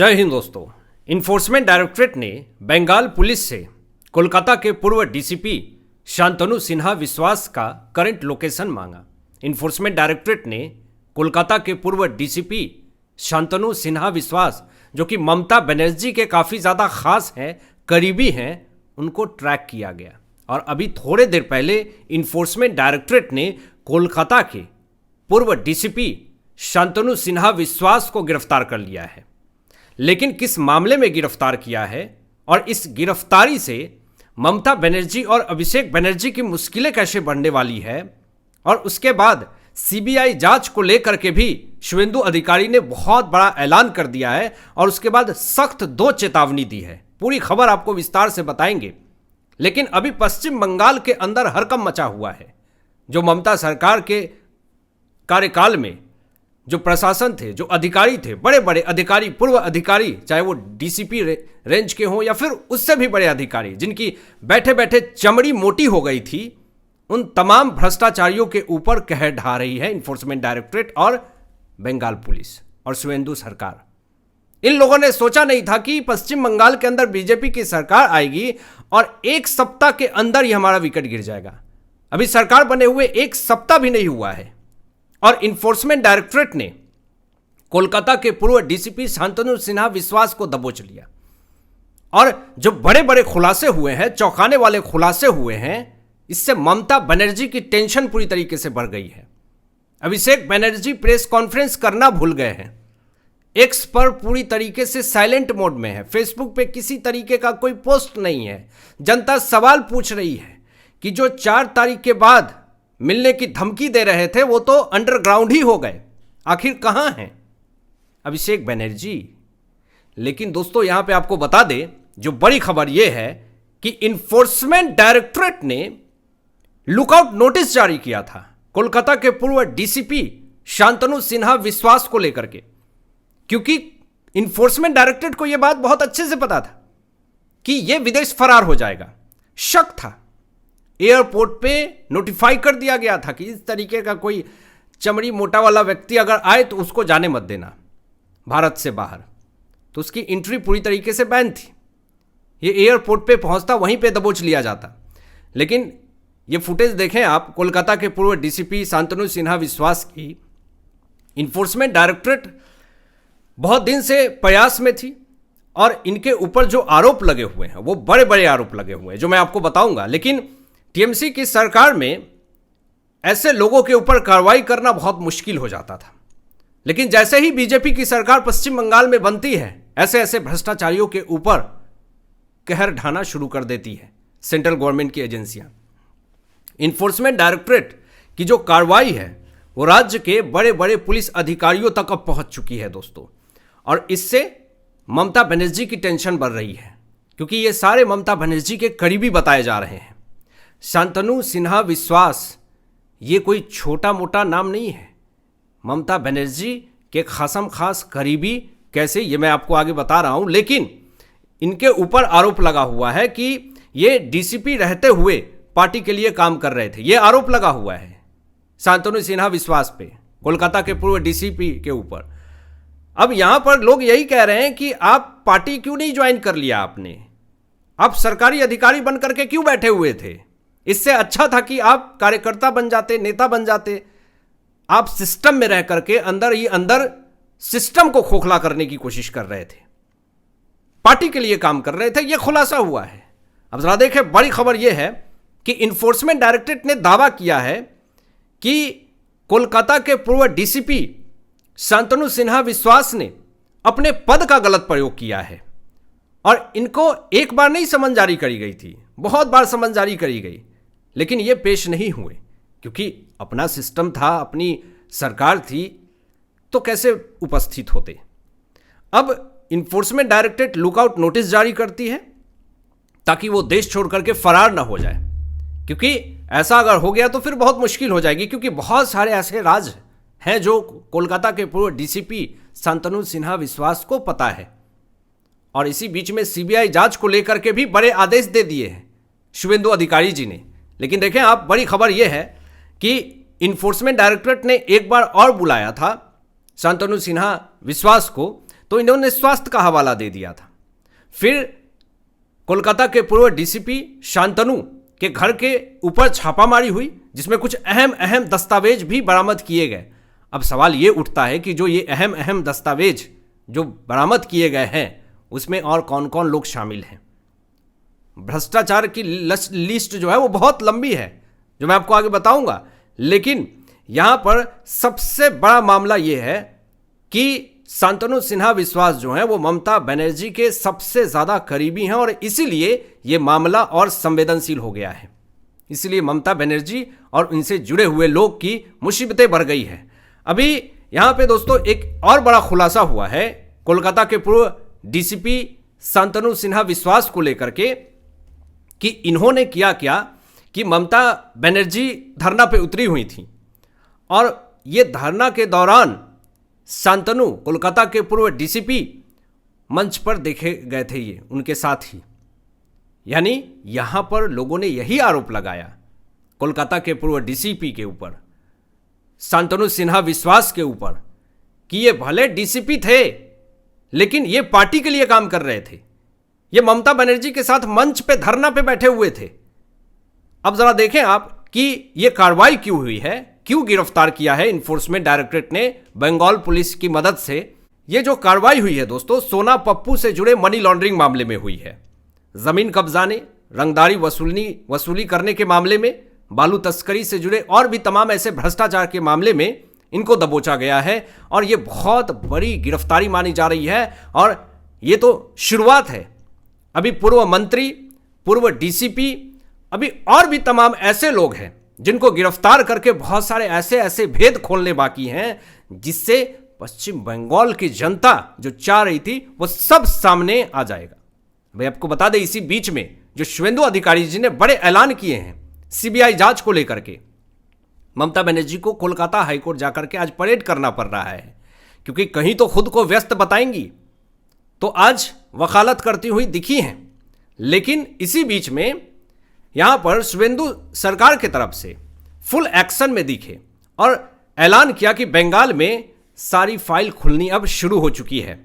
जय हिंद दोस्तों। Enforcement directorate ने बंगाल पुलिस से कोलकाता के पूर्व डीसीपी शांतनु सिन्हा विश्वास का करंट लोकेशन मांगा। इन्फोर्समेंट डायरेक्टरेट ने कोलकाता के पूर्व डीसीपी शांतनु सिन्हा विश्वास, जो कि ममता बनर्जी के काफ़ी ज़्यादा खास हैं, करीबी हैं, उनको ट्रैक किया गया। और अभी थोड़े देर पहले इन्फोर्समेंट डायरेक्टरेट ने कोलकाता के पूर्व डीसीपी शांतनु सिन्हा विश्वास को गिरफ्तार कर लिया है। लेकिन किस मामले में गिरफ्तार किया है और इस गिरफ्तारी से ममता बनर्जी और अभिषेक बनर्जी की मुश्किलें कैसे बढ़ने वाली है, और उसके बाद सीबीआई जांच को लेकर के भी शुवेंदु अधिकारी ने बहुत बड़ा ऐलान कर दिया है और उसके बाद सख्त 2 चेतावनी दी है। पूरी खबर आपको विस्तार से बताएंगे। लेकिन अभी पश्चिम बंगाल के अंदर हड़कंप मचा हुआ है। जो ममता सरकार के कार्यकाल में जो प्रशासन थे, जो अधिकारी थे, बड़े बड़े अधिकारी, पूर्व अधिकारी, चाहे वो डीसीपी रेंज के हों या फिर उससे भी बड़े अधिकारी, जिनकी बैठे बैठे चमड़ी मोटी हो गई थी, उन तमाम भ्रष्टाचारियों के ऊपर कहर ढा रही है इन्फोर्समेंट डायरेक्टरेट और बंगाल पुलिस और शुवेंदु सरकार। इन लोगों ने सोचा नहीं था कि पश्चिम बंगाल के अंदर बीजेपी की सरकार आएगी और 1 सप्ताह के अंदर ही हमारा विकेट गिर जाएगा। अभी सरकार बने हुए 1 सप्ताह भी नहीं हुआ है और इन्फोर्समेंट डायरेक्टरेट ने कोलकाता के पूर्व डीसीपी शांतनु सिन्हा विश्वास को दबोच लिया। और जो बड़े बड़े खुलासे हुए हैं, चौंकाने वाले खुलासे हुए हैं, इससे ममता बनर्जी की टेंशन पूरी तरीके से बढ़ गई है। अभिषेक बनर्जी प्रेस कॉन्फ्रेंस करना भूल गए हैं। एक्स पर पूरी तरीके से साइलेंट मोड में है। फेसबुक पे किसी तरीके का कोई पोस्ट नहीं है। जनता सवाल पूछ रही है कि जो 4 तारीख के बाद मिलने की धमकी दे रहे थे वो तो अंडरग्राउंड ही हो गए, आखिर कहां हैं अभिषेक बनर्जी। लेकिन दोस्तों, यहां पे आपको बता दें, जो बड़ी खबर यह है कि इन्फोर्समेंट डायरेक्टरेट ने लुकआउट नोटिस जारी किया था कोलकाता के पूर्व डीसीपी शांतनु सिन्हा विश्वास को लेकर के, क्योंकि इन्फोर्समेंट डायरेक्टरेट को यह बात बहुत अच्छे से पता था कि यह विदेश फरार हो जाएगा। शक था, एयरपोर्ट पे नोटिफाई कर दिया गया था कि इस तरीके का कोई चमड़ी मोटा वाला व्यक्ति अगर आए तो उसको जाने मत देना भारत से बाहर। तो उसकी एंट्री पूरी तरीके से बैन थी। ये एयरपोर्ट पे पहुंचता, वहीं पे दबोच लिया जाता। लेकिन ये फुटेज देखें आप, कोलकाता के पूर्व डीसीपी शांतनु सिन्हा विश्वास की इन्फोर्समेंट डायरेक्टरेट बहुत दिन से प्रयास में थी और इनके ऊपर जो आरोप लगे हुए हैं वो बड़े बड़े आरोप लगे हुए हैं, जो मैं आपको बताऊंगा। लेकिन टीएमसी की सरकार में ऐसे लोगों के ऊपर कार्रवाई करना बहुत मुश्किल हो जाता था। लेकिन जैसे ही बीजेपी की सरकार पश्चिम बंगाल में बनती है, ऐसे ऐसे भ्रष्टाचारियों के ऊपर कहर ढाना शुरू कर देती है सेंट्रल गवर्नमेंट की एजेंसियां। इन्फोर्समेंट डायरेक्टरेट की जो कार्रवाई है वो राज्य के बड़े बड़े पुलिस अधिकारियों तक अब पहुंच चुकी है दोस्तों। और इससे ममता बनर्जी की टेंशन बढ़ रही है, क्योंकि ये सारे ममता बनर्जी के करीबी बताए जा रहे हैं। शांतनु सिन्हा विश्वास ये कोई छोटा मोटा नाम नहीं है। ममता बनर्जी के खासम खास करीबी, कैसे, ये मैं आपको आगे बता रहा हूं। लेकिन इनके ऊपर आरोप लगा हुआ है कि ये डीसीपी रहते हुए पार्टी के लिए काम कर रहे थे। ये आरोप लगा हुआ है शांतनु सिन्हा विश्वास पे, कोलकाता के पूर्व डीसीपी के ऊपर। अब यहां पर लोग यही कह रहे हैं कि आप पार्टी क्यों नहीं ज्वाइन कर लिया आपने, आप सरकारी अधिकारी बन करके क्यों बैठे हुए थे। इससे अच्छा था कि आप कार्यकर्ता बन जाते, नेता बन जाते। आप सिस्टम में रह करके अंदर ही अंदर सिस्टम को खोखला करने की कोशिश कर रहे थे, पार्टी के लिए काम कर रहे थे। यह खुलासा हुआ है। अब जरा देखें, बड़ी खबर यह है कि इन्फोर्समेंट डायरेक्टरेट ने दावा किया है कि कोलकाता के पूर्व डीसीपी शांतनु सिन्हा विश्वास ने अपने पद का गलत प्रयोग किया है। और इनको एक बार नहीं समन जारी करी गई थी, बहुत बार समन जारी करी गई, लेकिन ये पेश नहीं हुए, क्योंकि अपना सिस्टम था, अपनी सरकार थी, तो कैसे उपस्थित होते। अब इन्फोर्समेंट डायरेक्टरेट लुकआउट नोटिस जारी करती है ताकि वो देश छोड़ करके फरार ना हो जाए, क्योंकि ऐसा अगर हो गया तो फिर बहुत मुश्किल हो जाएगी। क्योंकि बहुत सारे ऐसे राज हैं जो कोलकाता के पूर्व डीसीपी शांतनु सिन्हा विश्वास को पता है। और इसी बीच में सीबीआई जांच को लेकर के भी बड़े आदेश दे दिए हैं शुवेंदु अधिकारी जी ने। लेकिन देखें आप, बड़ी खबर यह है कि इन्फोर्समेंट डायरेक्टरेट ने एक बार और बुलाया था शांतनु सिन्हा विश्वास को, तो इन्होंने स्वास्थ्य का हवाला दे दिया था। फिर कोलकाता के पूर्व डीसीपी शांतनु के घर के ऊपर छापामारी हुई, जिसमें कुछ अहम अहम दस्तावेज भी बरामद किए गए। अब सवाल ये उठता है कि जो ये अहम अहम दस्तावेज जो बरामद किए गए हैं उसमें और कौन कौन लोग शामिल हैं। भ्रष्टाचार की लिस्ट जो है वो बहुत लंबी है, जो मैं आपको आगे बताऊंगा। लेकिन यहां पर सबसे बड़ा मामला ये है कि शांतनु सिन्हा विश्वास जो हैं वो ममता बनर्जी के सबसे ज़्यादा करीबी हैं और इसीलिए ये मामला और संवेदनशील हो गया है। इसलिए ममता बनर्जी और इनसे जुड़े हुए लोग की मुसीबतें बढ़ गई है। अभी यहाँ पे दोस्तों एक और बड़ा खुलासा हुआ है कोलकाता के पूर्व डीसीपी शांतनु सिन्हा विश्वास को लेकर के कि इन्होंने किया क्या कि ममता बनर्जी धरना पे उतरी हुई थी और ये धरना के दौरान शांतनु कोलकाता के पूर्व डीसीपी मंच पर देखे गए थे, ये उनके साथ ही। यानी यहां पर लोगों ने यही आरोप लगाया कोलकाता के पूर्व डीसीपी के ऊपर, शांतनु सिन्हा विश्वास के ऊपर, कि ये भले डीसीपी थे लेकिन ये पार्टी के लिए काम कर रहे थे, ये ममता बनर्जी के साथ मंच पे धरना पे बैठे हुए थे। अब जरा देखें आप कि ये कार्रवाई क्यों हुई है, क्यों गिरफ्तार किया है इन्फोर्समेंट डायरेक्टरेट ने बंगाल पुलिस की मदद से। ये जो कार्रवाई हुई है दोस्तों, सोना पप्पू से जुड़े मनी लॉन्ड्रिंग मामले में हुई है। जमीन कब्जाने, रंगदारी वसूली करने के मामले में, बालू तस्करी से जुड़े और भी तमाम ऐसे भ्रष्टाचार के मामले में इनको दबोचा गया है और ये बहुत बड़ी गिरफ्तारी मानी जा रही है। और ये तो शुरुआत है, अभी पूर्व मंत्री, पूर्व डीसीपी, अभी और भी तमाम ऐसे लोग हैं जिनको गिरफ्तार करके बहुत सारे ऐसे ऐसे भेद खोलने बाकी हैं जिससे पश्चिम बंगाल की जनता जो चाह रही थी वो सब सामने आ जाएगा। भाई आपको बता दें, इसी बीच में जो शुवेंदु अधिकारी जी ने बड़े ऐलान किए हैं सीबीआई जांच को लेकर के, ममता बनर्जी को कोलकाता हाईकोर्ट जाकर के आज परेड करना पड़ रहा है, क्योंकि कहीं तो खुद को व्यस्त बताएंगी तो आज वकालत करती हुई दिखी हैं। लेकिन इसी बीच में यहां पर शुवेंदु सरकार की तरफ से फुल एक्शन में दिखे और ऐलान किया कि बंगाल में सारी फाइल खुलनी अब शुरू हो चुकी है।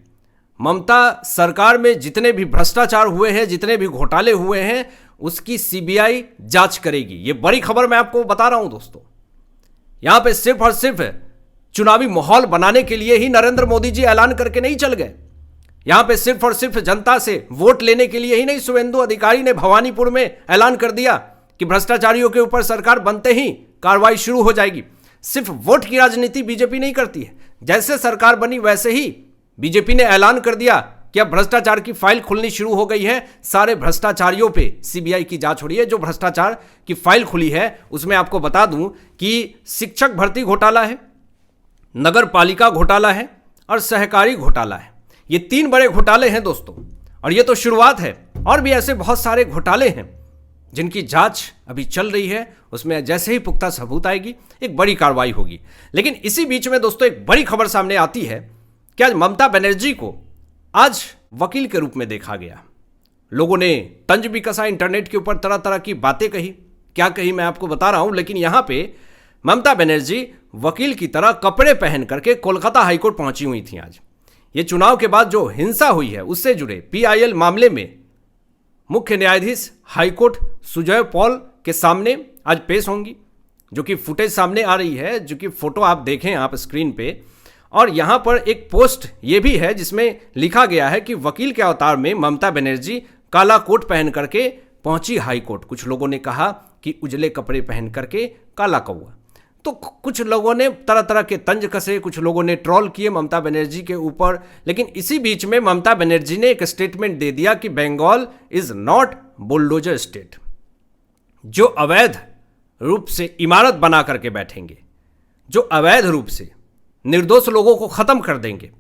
ममता सरकार में जितने भी भ्रष्टाचार हुए हैं, जितने भी घोटाले हुए हैं, उसकी सीबीआई जांच करेगी। ये बड़ी खबर मैं आपको बता रहा हूं दोस्तों। यहां पे सिर्फ और सिर्फ चुनावी माहौल बनाने के लिए ही नरेंद्र मोदी जी ऐलान करके नहीं चल गए। यहां पे सिर्फ और सिर्फ जनता से वोट लेने के लिए ही नहीं शुवेंदु अधिकारी ने भवानीपुर में ऐलान कर दिया कि भ्रष्टाचारियों के ऊपर सरकार बनते ही कार्रवाई शुरू हो जाएगी। सिर्फ वोट की राजनीति बीजेपी नहीं करती है। जैसे सरकार बनी वैसे ही बीजेपी ने ऐलान कर दिया कि अब भ्रष्टाचार की फाइल खुलनी शुरू हो गई है, सारे भ्रष्टाचारियों पे सीबीआई की जांच हो रही है। जो भ्रष्टाचार की फाइल खुली है उसमें आपको बता दूं कि शिक्षक भर्ती घोटाला है, नगर पालिका घोटाला है और सहकारी घोटाला है। ये 3 बड़े घोटाले हैं दोस्तों, और ये तो शुरुआत है। और भी ऐसे बहुत सारे घोटाले हैं जिनकी जांच अभी चल रही है। उसमें जैसे ही पुख्ता सबूत आएगी एक बड़ी कार्रवाई होगी। लेकिन इसी बीच में दोस्तों एक बड़ी खबर सामने आती है कि आज ममता बनर्जी को आज वकील के रूप में देखा गया। लोगों ने तंज भी कसा, इंटरनेट के ऊपर तरह तरह की बातें कही। क्या कही मैं आपको बता रहा हूं। लेकिन यहां पे ममता बनर्जी वकील की तरह कपड़े पहन करके कोलकाता हाईकोर्ट पहुंची हुई थी। आज ये चुनाव के बाद जो हिंसा हुई है उससे जुड़े पीआईएल मामले में मुख्य न्यायाधीश हाईकोर्ट सुजय पॉल के सामने आज पेश होंगी, जो कि फुटेज सामने आ रही है, जो कि फोटो आप देखें आप स्क्रीन पे। और यहां पर एक पोस्ट ये भी है जिसमें लिखा गया है कि वकील के अवतार में ममता बनर्जी काला कोट पहन करके पहुंची हाईकोर्ट। कुछ लोगों ने कहा कि उजले कपड़े पहन करके काला कौआ। तो कुछ लोगों ने तरह तरह के तंज कसे, कुछ लोगों ने ट्रोल किए ममता बनर्जी के ऊपर। लेकिन इसी बीच में ममता बनर्जी ने एक स्टेटमेंट दे दिया कि Bengal is not bulldozer state. जो अवैध रूप से इमारत बना करके बैठेंगे, जो अवैध रूप से निर्दोष लोगों को खत्म कर देंगे,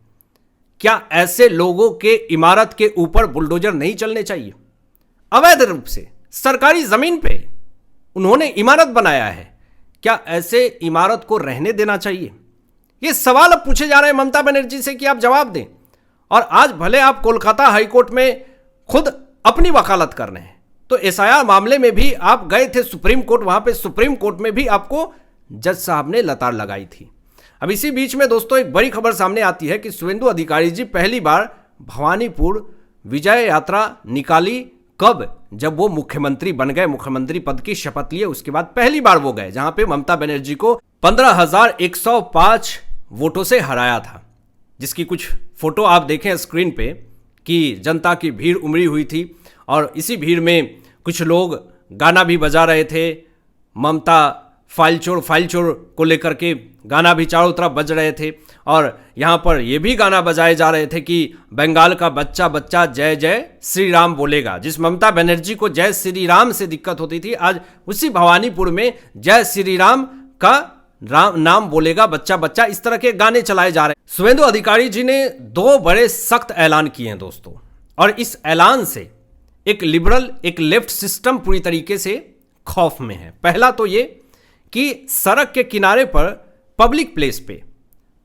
क्या ऐसे लोगों के इमारत के ऊपर बुलडोजर नहीं चलने चाहिए? अवैध रूप से सरकारी जमीन पे उन्होंने इमारत बनाया है, क्या ऐसे इमारत को रहने देना चाहिए? ये सवाल अब पूछे जा रहे हैं ममता बनर्जी से कि आप जवाब दें। और आज भले आप कोलकाता हाईकोर्ट में खुद अपनी वकालत कर रहे हैं, तो एसआईआर मामले में भी आप गए थे सुप्रीम कोर्ट, वहां पे सुप्रीम कोर्ट में भी आपको जज साहब ने लताड़ लगाई थी। अब इसी बीच में दोस्तों एक बड़ी खबर सामने आती है कि शुभेंदु अधिकारी जी पहली बार भवानीपुर विजय यात्रा निकाली। कब? जब वो मुख्यमंत्री बन गए, मुख्यमंत्री पद की शपथ लिए, उसके बाद पहली बार वो गए जहां पे ममता बनर्जी को 15,105 वोटों से हराया था, जिसकी कुछ फोटो आप देखें स्क्रीन पे कि जनता की भीड़ उमड़ी हुई थी और इसी भीड़ में कुछ लोग गाना भी बजा रहे थे। ममता फाइल चोर को लेकर के गाना भी चारों तरफ बज रहे थे और यहाँ पर ये भी गाना बजाए जा रहे थे कि बंगाल का बच्चा बच्चा जय जय श्री राम बोलेगा। जिस ममता बनर्जी को जय श्री राम से दिक्कत होती थी, आज उसी भवानीपुर में जय श्री राम का नाम बोलेगा बच्चा बच्चा, इस तरह के गाने चलाए जा रहे हैं। शुभेंदु अधिकारी जी ने 2 बड़े सख्त ऐलान किए हैं दोस्तों, और इस ऐलान से एक लिबरल एक लेफ्ट सिस्टम पूरी तरीके से खौफ में है। पहला तो ये कि सड़क के किनारे पर पब्लिक प्लेस पे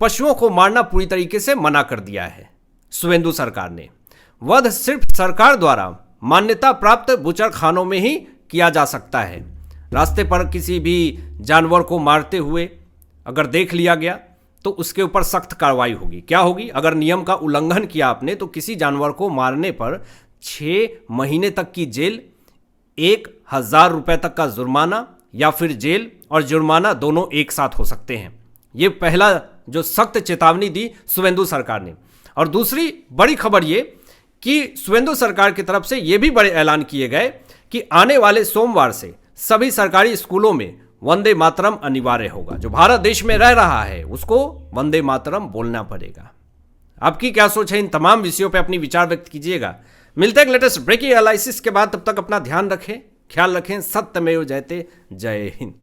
पशुओं को मारना पूरी तरीके से मना कर दिया है शुभेंदु सरकार ने। वध सिर्फ सरकार द्वारा मान्यता प्राप्त बुचर खानों में ही किया जा सकता है। रास्ते पर किसी भी जानवर को मारते हुए अगर देख लिया गया तो उसके ऊपर सख्त कार्रवाई होगी। क्या होगी? अगर नियम का उल्लंघन किया आपने तो किसी जानवर को मारने पर 6 महीने तक की जेल, 1,000 रुपए तक का जुर्माना या फिर जेल और जुर्माना दोनों एक साथ हो सकते हैं। ये पहला जो सख्त चेतावनी दी शुभेंदु सरकार ने। और दूसरी बड़ी खबर ये कि शुभेंदु सरकार की तरफ से ये भी बड़े ऐलान किए गए कि आने वाले सोमवार से सभी सरकारी स्कूलों में वंदे मातरम अनिवार्य होगा। जो भारत देश में रह रहा है उसको वंदे मातरम बोलना पड़ेगा। आपकी क्या सोच है? इन तमाम विषयों पे अपनी विचार व्यक्त कीजिएगा। मिलते हैं एक लेटेस्ट ब्रेकिंग एनालिसिस के बाद। तब तक अपना ध्यान रखें, ख्याल रखें। सत्यमेव जयते। जय हिंद।